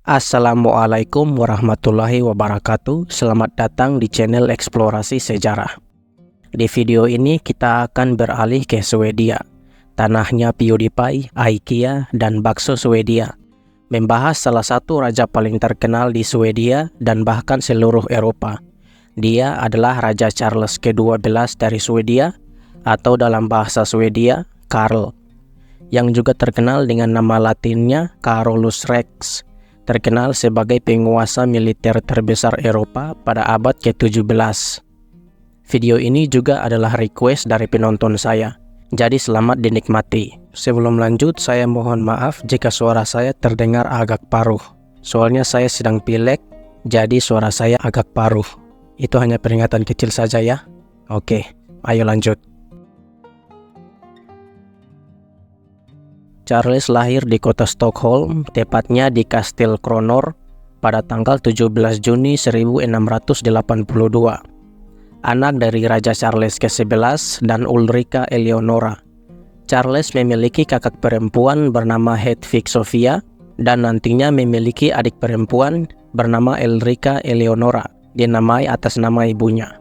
Assalamualaikum warahmatullahi wabarakatuh. Selamat datang di channel Eksplorasi Sejarah. Di video ini kita akan beralih ke Swedia, tanahnya PewDiePie, IKEA, dan bakso Swedia. Membahas salah satu raja paling terkenal di Swedia dan bahkan seluruh Eropa. Dia adalah Raja Charles ke-12 dari Swedia, atau dalam bahasa Swedia, Karl, yang juga terkenal dengan nama latinnya Carolus Rex, terkenal sebagai penguasa militer terbesar Eropa pada abad ke-17. Video ini juga adalah request dari penonton saya, jadi selamat dinikmati. Sebelum lanjut, saya mohon maaf jika suara saya terdengar agak paruh. Soalnya saya sedang pilek, jadi suara saya agak paruh. Itu hanya peringatan kecil saja ya. Oke, ayo lanjut. Charles lahir di kota Stockholm, tepatnya di Kastil Kronor, pada tanggal 17 Juni 1682. Anak dari Raja Charles ke-11 dan Ulrika Eleonora. Charles memiliki kakak perempuan bernama Hedvig Sofia dan nantinya memiliki adik perempuan bernama Ulrika Eleonora, dinamai atas nama ibunya.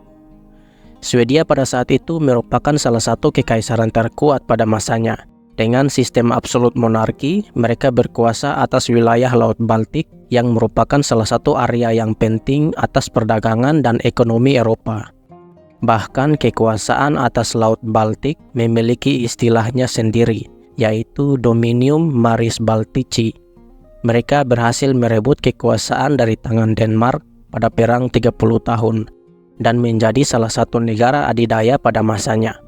Swedia pada saat itu merupakan salah satu kekaisaran terkuat pada masanya. Dengan sistem absolut monarki, mereka berkuasa atas wilayah Laut Baltik yang merupakan salah satu area yang penting atas perdagangan dan ekonomi Eropa. Bahkan kekuasaan atas Laut Baltik memiliki istilahnya sendiri, yaitu Dominium Maris Baltici. Mereka berhasil merebut kekuasaan dari tangan Denmark pada Perang 30 tahun dan menjadi salah satu negara adidaya pada masanya.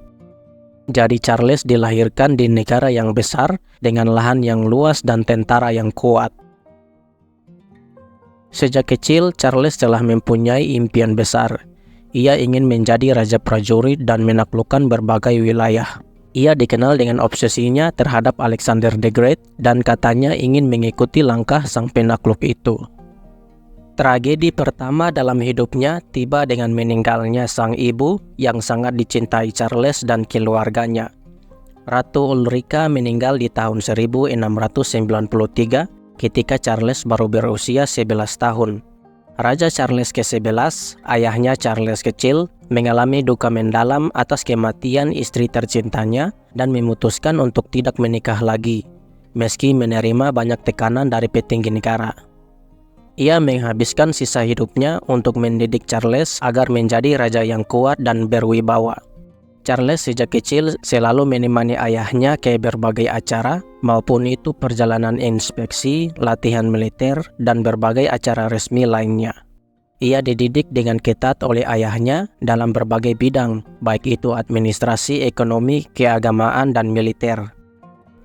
Jadi Charles dilahirkan di negara yang besar dengan lahan yang luas dan tentara yang kuat. Sejak kecil, Charles telah mempunyai impian besar. Ia ingin menjadi raja prajurit dan menaklukkan berbagai wilayah. Ia dikenal dengan obsesinya terhadap Alexander the Great dan katanya ingin mengikuti langkah sang penakluk itu. Tragedi pertama dalam hidupnya tiba dengan meninggalnya sang ibu yang sangat dicintai Charles dan keluarganya. Ratu Ulrika meninggal di tahun 1693 ketika Charles baru berusia 11 tahun. Raja Charles ke-11, ayahnya Charles kecil, mengalami duka mendalam atas kematian istri tercintanya dan memutuskan untuk tidak menikah lagi, meski menerima banyak tekanan dari petinggi negara. Ia menghabiskan sisa hidupnya untuk mendidik Charles agar menjadi raja yang kuat dan berwibawa. Charles sejak kecil selalu menemani ayahnya ke berbagai acara, maupun itu perjalanan inspeksi, latihan militer, dan berbagai acara resmi lainnya. Ia dididik dengan ketat oleh ayahnya dalam berbagai bidang, baik itu administrasi, ekonomi, keagamaan, dan militer.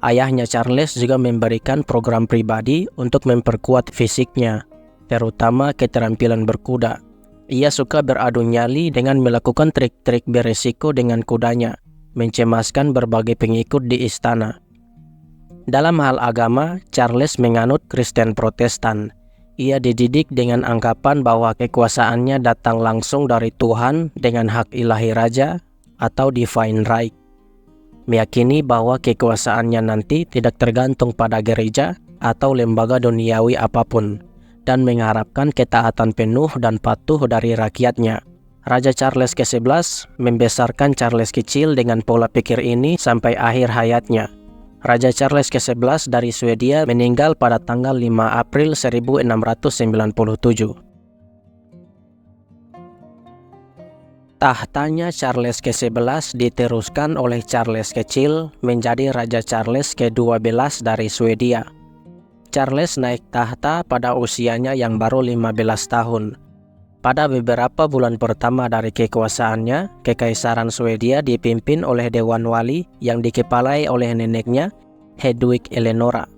Ayahnya Charles juga memberikan program pribadi untuk memperkuat fisiknya, terutama keterampilan berkuda. Ia suka beradu nyali dengan melakukan trik-trik beresiko dengan kudanya, mencemaskan berbagai pengikut di istana. Dalam hal agama, Charles menganut Kristen Protestan. Ia dididik dengan anggapan bahwa kekuasaannya datang langsung dari Tuhan dengan hak ilahi raja atau divine right. Meyakini bahwa kekuasaannya nanti tidak tergantung pada gereja atau lembaga duniawi apapun, dan mengharapkan ketaatan penuh dan patuh dari rakyatnya. Raja Charles ke-11 membesarkan Charles kecil dengan pola pikir ini sampai akhir hayatnya. Raja Charles ke-11 dari Swedia meninggal pada tanggal 5 April 1697. Tahtanya Charles ke-11 diteruskan oleh Charles kecil menjadi Raja Charles ke-12 dari Swedia. Charles naik tahta pada usianya yang baru 15 tahun. Pada beberapa bulan pertama dari kekuasaannya, Kekaisaran Swedia dipimpin oleh Dewan Wali yang dikepalai oleh neneknya, Hedvig Eleonora.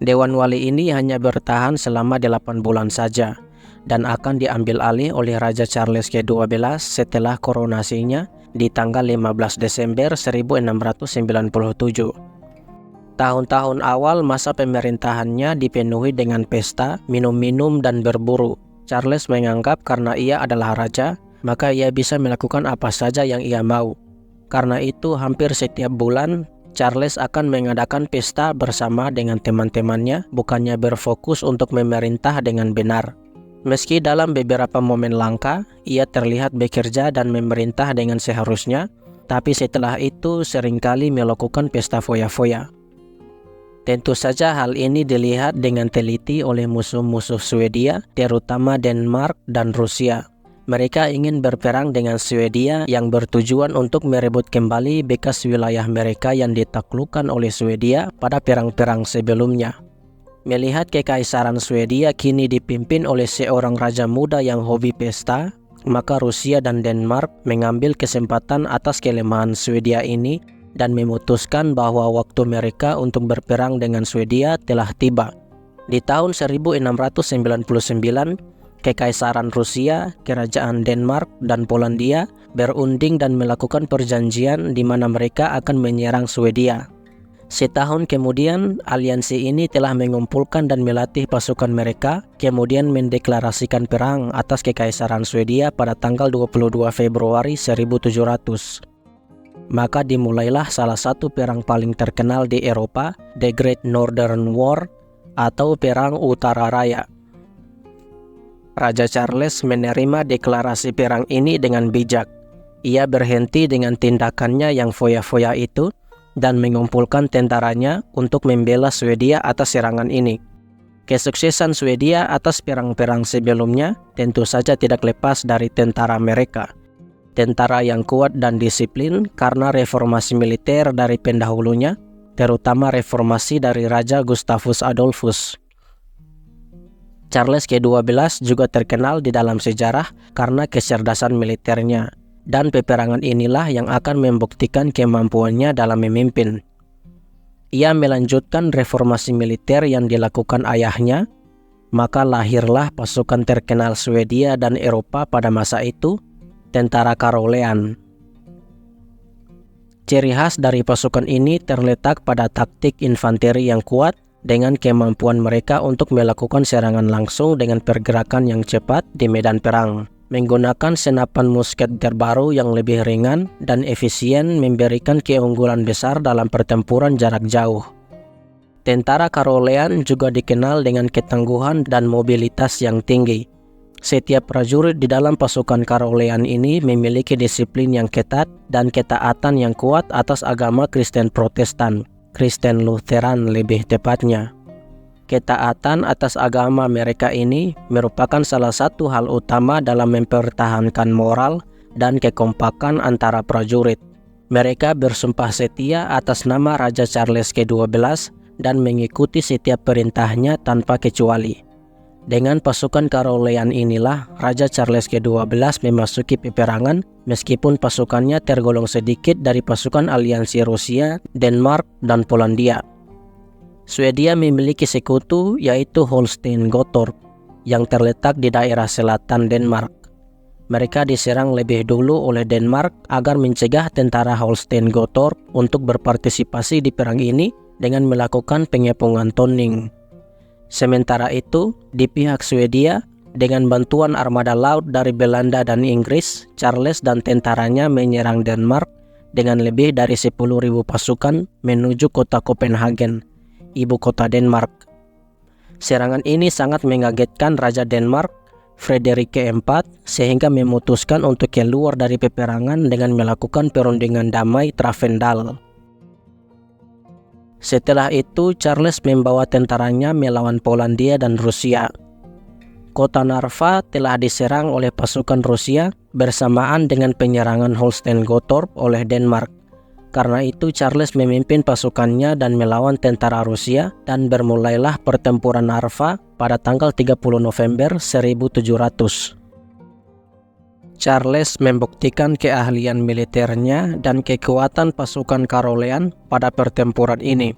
Dewan Wali ini hanya bertahan selama 8 bulan saja, dan akan diambil alih oleh Raja Charles ke-12 setelah koronasinya di tanggal 15 Desember 1697. Tahun-tahun awal masa pemerintahannya dipenuhi dengan pesta, minum-minum, dan berburu. Charles menganggap karena ia adalah raja, maka ia bisa melakukan apa saja yang ia mau. Karena itu hampir setiap bulan, Charles akan mengadakan pesta bersama dengan teman-temannya, bukannya berfokus untuk memerintah dengan benar. Meski dalam beberapa momen langka, ia terlihat bekerja dan memerintah dengan seharusnya, tapi setelah itu seringkali melakukan pesta foya-foya. Tentu saja hal ini dilihat dengan teliti oleh musuh-musuh Swedia, terutama Denmark dan Rusia. Mereka ingin berperang dengan Swedia yang bertujuan untuk merebut kembali bekas wilayah mereka yang ditaklukkan oleh Swedia pada perang-perang sebelumnya. Melihat kekaisaran Swedia kini dipimpin oleh seorang raja muda yang hobi pesta, maka Rusia dan Denmark mengambil kesempatan atas kelemahan Swedia ini dan memutuskan bahwa waktu mereka untuk berperang dengan Swedia telah tiba. Di tahun 1699, Kekaisaran Rusia, Kerajaan Denmark, dan Polandia berunding dan melakukan perjanjian di mana mereka akan menyerang Swedia. Setahun kemudian, aliansi ini telah mengumpulkan dan melatih pasukan mereka, kemudian mendeklarasikan perang atas Kekaisaran Swedia pada tanggal 22 Februari 1700. Maka dimulailah salah satu perang paling terkenal di Eropa, The Great Northern War, atau Perang Utara Raya. Raja Charles menerima deklarasi perang ini dengan bijak. Ia berhenti dengan tindakannya yang foya-foya itu dan mengumpulkan tentaranya untuk membela Swedia atas serangan ini. Kesuksesan Swedia atas perang-perang sebelumnya tentu saja tidak lepas dari tentara mereka. Tentara yang kuat dan disiplin karena reformasi militer dari pendahulunya, terutama reformasi dari Raja Gustavus Adolphus. Charles ke-12 juga terkenal di dalam sejarah karena kecerdasan militernya, dan peperangan inilah yang akan membuktikan kemampuannya dalam memimpin. Ia melanjutkan reformasi militer yang dilakukan ayahnya, maka lahirlah pasukan terkenal Swedia dan Eropa pada masa itu, tentara Karolean. Ciri khas dari pasukan ini terletak pada taktik infanteri yang kuat, dengan kemampuan mereka untuk melakukan serangan langsung dengan pergerakan yang cepat di medan perang, menggunakan senapan musket terbaru yang lebih ringan dan efisien memberikan keunggulan besar dalam pertempuran jarak jauh. Tentara Karolean juga dikenal dengan ketangguhan dan mobilitas yang tinggi. Setiap prajurit di dalam pasukan Karolean ini memiliki disiplin yang ketat dan ketaatan yang kuat atas agama Kristen Protestan, Kristen Lutheran lebih tepatnya. Ketaatan atas agama mereka ini merupakan salah satu hal utama dalam mempertahankan moral dan kekompakan antara prajurit. Mereka bersumpah setia atas nama Raja Charles ke-12 dan mengikuti setiap perintahnya tanpa kecuali. Dengan pasukan Karolean inilah Raja Charles ke-12 memasuki peperangan meskipun pasukannya tergolong sedikit dari pasukan aliansi Rusia, Denmark, dan Polandia. Swedia memiliki sekutu yaitu Holstein-Gottorp yang terletak di daerah selatan Denmark. Mereka diserang lebih dulu oleh Denmark agar mencegah tentara Holstein-Gottorp untuk berpartisipasi di perang ini dengan melakukan pengepungan Tonning. Sementara itu, di pihak Swedia, dengan bantuan armada laut dari Belanda dan Inggris, Charles dan tentaranya menyerang Denmark dengan lebih dari 10.000 pasukan menuju kota Copenhagen, ibu kota Denmark. Serangan ini sangat mengagetkan Raja Denmark, Frederik keempat, sehingga memutuskan untuk keluar dari peperangan dengan melakukan perundingan damai Travendal. Setelah itu, Charles membawa tentaranya melawan Polandia dan Rusia. Kota Narva telah diserang oleh pasukan Rusia bersamaan dengan penyerangan Holstein-Gottorp oleh Denmark. Karena itu, Charles memimpin pasukannya dan melawan tentara Rusia dan bermulailah pertempuran Narva pada tanggal 30 November 1700. Charles membuktikan keahlian militernya dan kekuatan pasukan Karolean pada pertempuran ini.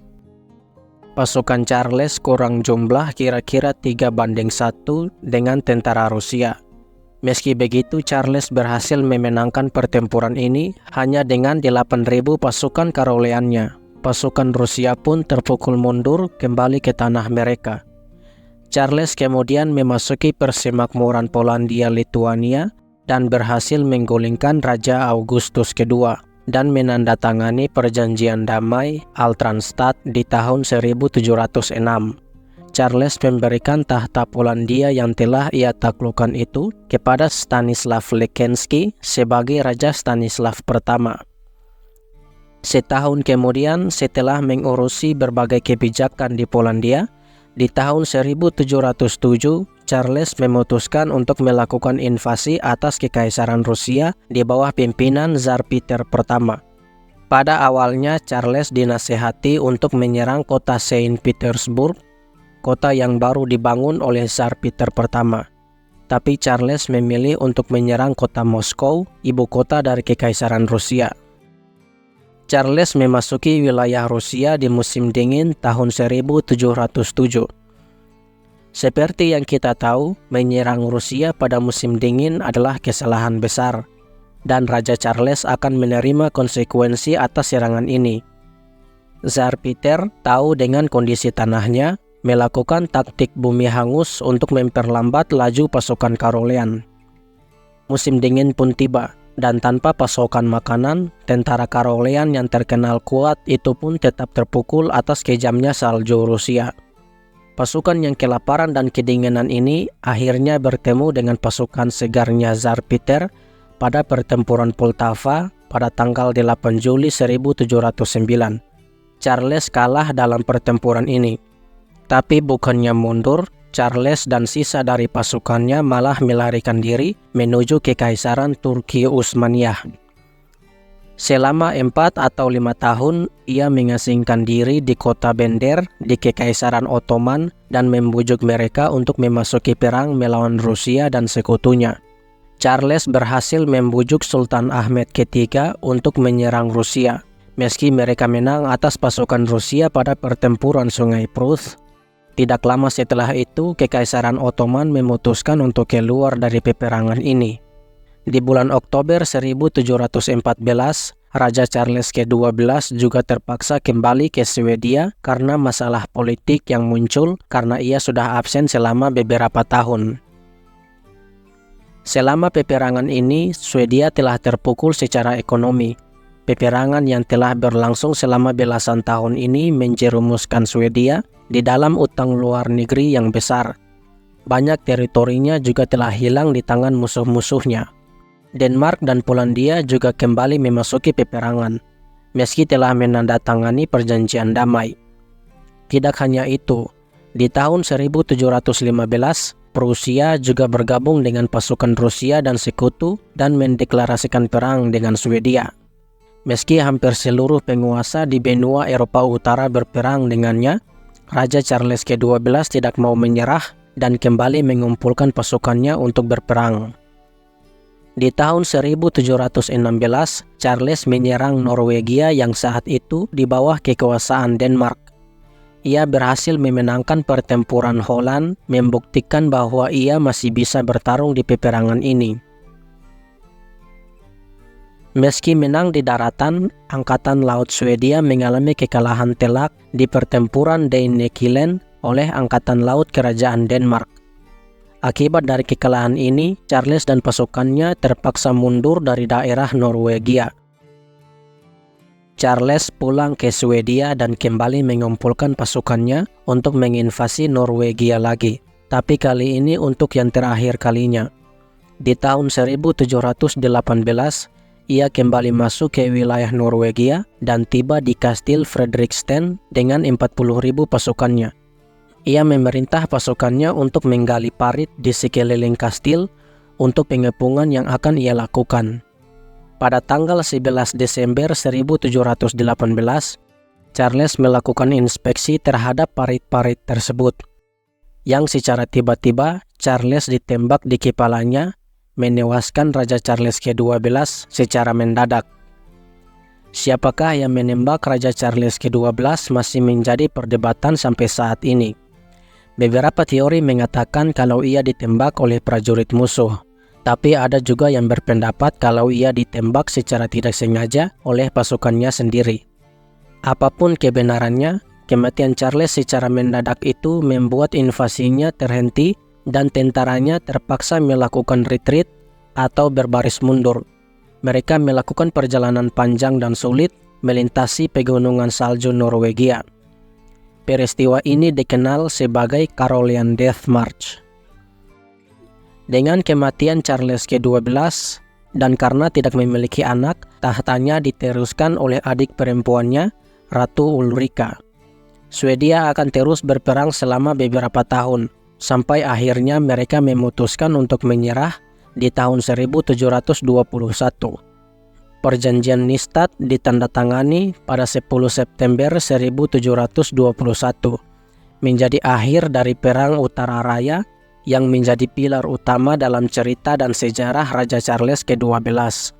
Pasukan Charles kurang jumlah kira-kira 3:1 dengan tentara Rusia. Meski begitu, Charles berhasil memenangkan pertempuran ini hanya dengan 8.000 pasukan Karoleannya. Pasukan Rusia pun terpukul mundur kembali ke tanah mereka. Charles kemudian memasuki persemakmuran Polandia-Lituania dan berhasil menggulingkan Raja Augustus II. dan menandatangani perjanjian damai Altenstadt di tahun 1706. Charles memberikan tahta Polandia yang telah ia taklukkan itu kepada Stanislaw Leckenski sebagai Raja Stanislaw pertama. Setahun kemudian, setelah mengurusi berbagai kebijakan di Polandia, di tahun 1707, Charles memutuskan untuk melakukan invasi atas Kekaisaran Rusia di bawah pimpinan Tsar Peter I. Pada awalnya, Charles dinasehati untuk menyerang kota Saint Petersburg, kota yang baru dibangun oleh Tsar Peter I. Tapi Charles memilih untuk menyerang kota Moskow, ibu kota dari Kekaisaran Rusia. Charles memasuki wilayah Rusia di musim dingin tahun 1707. Seperti yang kita tahu, menyerang Rusia pada musim dingin adalah kesalahan besar, dan Raja Charles akan menerima konsekuensi atas serangan ini. Tsar Peter tahu dengan kondisi tanahnya, melakukan taktik bumi hangus untuk memperlambat laju pasukan Karolean. Musim dingin pun tiba, dan tanpa pasokan makanan, tentara Karolean yang terkenal kuat itu pun tetap terpukul atas kejamnya salju Rusia. Pasukan yang kelaparan dan kedinginan ini akhirnya bertemu dengan pasukan segarnya Tsar Peter pada pertempuran Poltava pada tanggal 8 Juli 1709. Charles kalah dalam pertempuran ini. Tapi bukannya mundur, Charles dan sisa dari pasukannya malah melarikan diri menuju Kekaisaran Turki Utsmaniyah. Selama 4 atau 5 tahun, ia mengasingkan diri di kota Bender di Kekaisaran Ottoman dan membujuk mereka untuk memasuki perang melawan Rusia dan sekutunya. Charles berhasil membujuk Sultan Ahmed III untuk menyerang Rusia. Meski mereka menang atas pasukan Rusia pada pertempuran Sungai Pruth, tidak lama setelah itu, Kekaisaran Ottoman memutuskan untuk keluar dari peperangan ini. Di bulan Oktober 1714, Raja Charles ke-12 juga terpaksa kembali ke Swedia karena masalah politik yang muncul karena ia sudah absen selama beberapa tahun. Selama peperangan ini, Swedia telah terpukul secara ekonomi. Peperangan yang telah berlangsung selama belasan tahun ini menjerumuskan Swedia di dalam utang luar negeri yang besar. Banyak teritorinya juga telah hilang di tangan musuh-musuhnya. Denmark dan Polandia juga kembali memasuki peperangan, meski telah menandatangani perjanjian damai. Tidak hanya itu, di tahun 1715, Prusia juga bergabung dengan pasukan Rusia dan sekutu dan mendeklarasikan perang dengan Swedia. Meski hampir seluruh penguasa di benua Eropa Utara berperang dengannya, Raja Charles ke-12 tidak mau menyerah dan kembali mengumpulkan pasukannya untuk berperang. Di tahun 1716, Charles menyerang Norwegia yang saat itu di bawah kekuasaan Denmark. Ia berhasil memenangkan pertempuran Holland, membuktikan bahwa ia masih bisa bertarung di peperangan ini. Meski menang di daratan, Angkatan Laut Swedia mengalami kekalahan telak di pertempuran Deinekilen oleh Angkatan Laut Kerajaan Denmark. Akibat dari kekalahan ini, Charles dan pasukannya terpaksa mundur dari daerah Norwegia. Charles pulang ke Swedia dan kembali mengumpulkan pasukannya untuk menginvasi Norwegia lagi, tapi kali ini untuk yang terakhir kalinya. Di tahun 1718, ia kembali masuk ke wilayah Norwegia dan tiba di Kastil Fredriksten dengan 40.000 pasukannya. Ia memerintah pasukannya untuk menggali parit di sekeliling kastil untuk pengepungan yang akan ia lakukan. Pada tanggal 11 Desember 1718, Charles melakukan inspeksi terhadap parit-parit tersebut, yang secara tiba-tiba Charles ditembak di kepalanya, menewaskan Raja Charles ke-12 secara mendadak. Siapakah yang menembak Raja Charles ke-12 masih menjadi perdebatan sampai saat ini. Beberapa teori mengatakan kalau ia ditembak oleh prajurit musuh, tapi ada juga yang berpendapat kalau ia ditembak secara tidak sengaja oleh pasukannya sendiri. Apapun kebenarannya, kematian Charles secara mendadak itu membuat invasinya terhenti dan tentaranya terpaksa melakukan retreat atau berbaris mundur. Mereka melakukan perjalanan panjang dan sulit melintasi pegunungan salju Norwegia. Peristiwa ini dikenal sebagai Karolian Death March. Dengan kematian Charles ke-12 dan karena tidak memiliki anak, tahtanya diteruskan oleh adik perempuannya, Ratu Ulrika. Swedia akan terus berperang selama beberapa tahun, sampai akhirnya mereka memutuskan untuk menyerah di tahun 1721. Perjanjian Nystad ditandatangani pada 10 September 1721, menjadi akhir dari Perang Utara Raya yang menjadi pilar utama dalam cerita dan sejarah Raja Charles ke-12.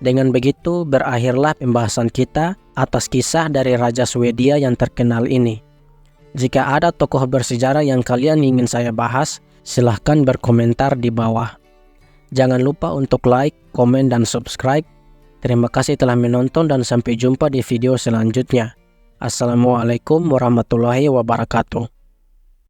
Dengan begitu, berakhirlah pembahasan kita atas kisah dari Raja Swedia yang terkenal ini. Jika ada tokoh bersejarah yang kalian ingin saya bahas, silahkan berkomentar di bawah. Jangan lupa untuk like, komen, dan subscribe. Terima kasih telah menonton dan sampai jumpa di video selanjutnya. Assalamualaikum warahmatullahi wabarakatuh.